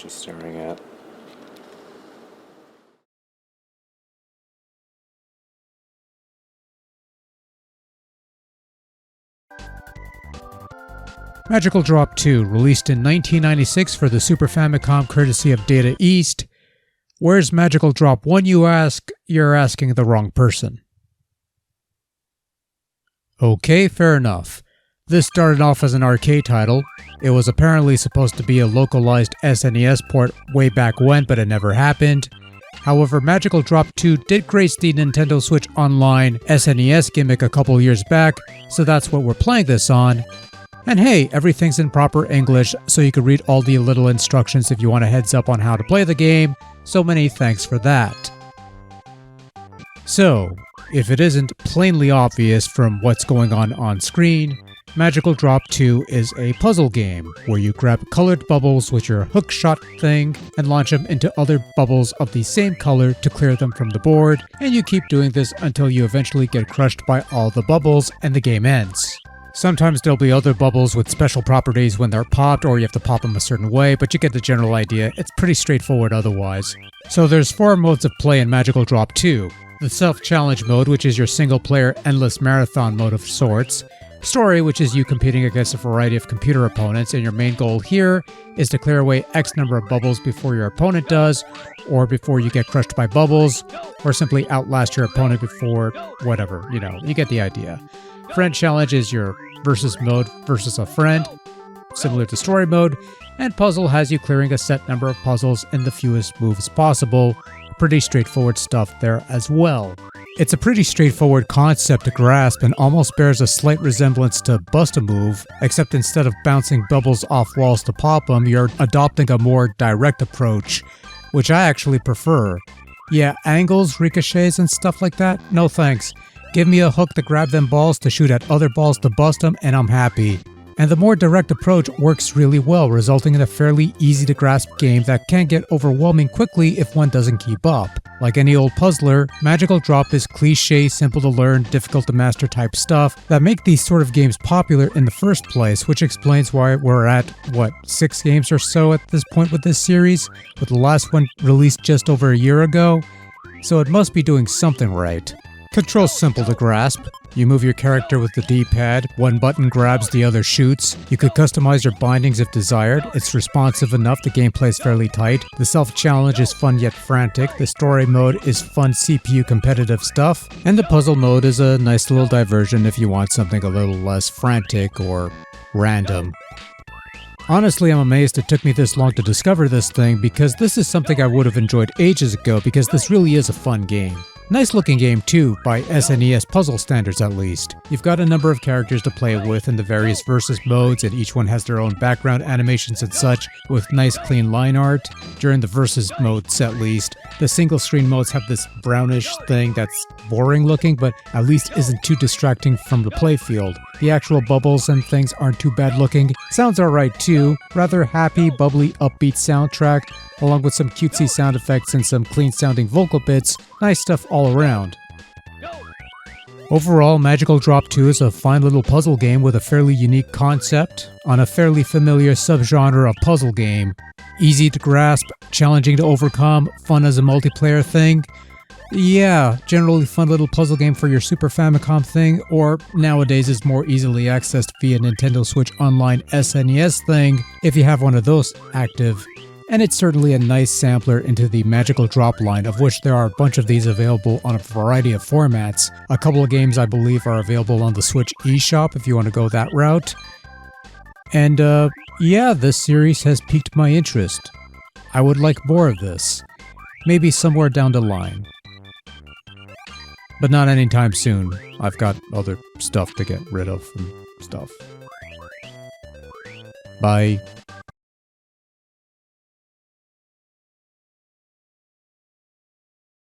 she's staring at. Magical Drop 2, released in 1996 for the Super Famicom courtesy of Data East. Where's Magical Drop 1, you ask? You're asking the wrong person. Okay, fair enough. This started off as an arcade title. It was apparently supposed to be a localized SNES port way back when, but it never happened. However, Magical Drop 2 did grace the Nintendo Switch Online SNES gimmick a couple years back, so that's what we're playing this on. And hey, everything's in proper English, so you can read all the little instructions if you want a heads up on how to play the game, so many thanks for that. So, if it isn't plainly obvious from what's going on screen, Magical Drop 2 is a puzzle game, where you grab colored bubbles with your hookshot thing and launch them into other bubbles of the same color to clear them from the board, and you keep doing this until you eventually get crushed by all the bubbles and the game ends. Sometimes there'll be other bubbles with special properties when they're popped, or you have to pop them a certain way, but you get the general idea. It's pretty straightforward otherwise. So there's 4 modes of play in Magical Drop 2. The self-challenge mode, which is your single-player endless marathon mode of sorts. Story, which is you competing against a variety of computer opponents, and your main goal here is to clear away X number of bubbles before your opponent does, or before you get crushed by bubbles, or simply outlast your opponent before whatever, you get the idea. Friend challenge is your versus mode versus a friend, similar to story mode, and puzzle has you clearing a set number of puzzles in the fewest moves possible. Pretty straightforward stuff there as well. It's a pretty straightforward concept to grasp and almost bears a slight resemblance to Bust-A-Move, except instead of bouncing bubbles off walls to pop them, you're adopting a more direct approach, which I actually prefer. Yeah, angles, ricochets, and stuff like that? No thanks. Give me a hook to grab them balls to shoot at other balls to bust them, and I'm happy. And the more direct approach works really well, resulting in a fairly easy to grasp game that can get overwhelming quickly if one doesn't keep up. Like any old puzzler, Magical Drop is cliché, simple to learn, difficult to master type stuff that make these sort of games popular in the first place, which explains why we're at, 6 games or so at this point with this series, with the last one released just over a year ago, so it must be doing something right. Control's simple to grasp. You move your character with the D-pad, one button grabs, the other shoots. You could customize your bindings if desired. It's responsive enough, the gameplay is fairly tight. The self-challenge is fun yet frantic. The story mode is fun CPU competitive stuff. And the puzzle mode is a nice little diversion if you want something a little less frantic or random. Honestly, I'm amazed it took me this long to discover this thing, because this is something I would have enjoyed ages ago, because this really is a fun game. Nice looking game too, by SNES puzzle standards at least. You've got a number of characters to play with in the various versus modes, and each one has their own background animations and such, with nice clean line art. During the versus modes at least, the single screen modes have this brownish thing that's boring looking, but at least isn't too distracting from the playfield. The actual bubbles and things aren't too bad looking. Sounds alright too, rather happy, bubbly, upbeat soundtrack, along with some cutesy sound effects and some clean sounding vocal bits. Nice stuff all around. Overall, Magical Drop 2 is a fine little puzzle game with a fairly unique concept on a fairly familiar subgenre of puzzle game. Easy to grasp, challenging to overcome, fun as a multiplayer thing. Yeah, generally fun little puzzle game for your Super Famicom thing, or nowadays is more easily accessed via Nintendo Switch Online SNES thing if you have one of those active. And it's certainly a nice sampler into the Magical Drop line, of which there are a bunch of these available on a variety of formats. A couple of games I believe are available on the Switch eShop if you want to go that route. And yeah, this series has piqued my interest. I would like more of this. Maybe somewhere down the line. But not anytime soon. I've got other stuff to get rid of and stuff. Bye.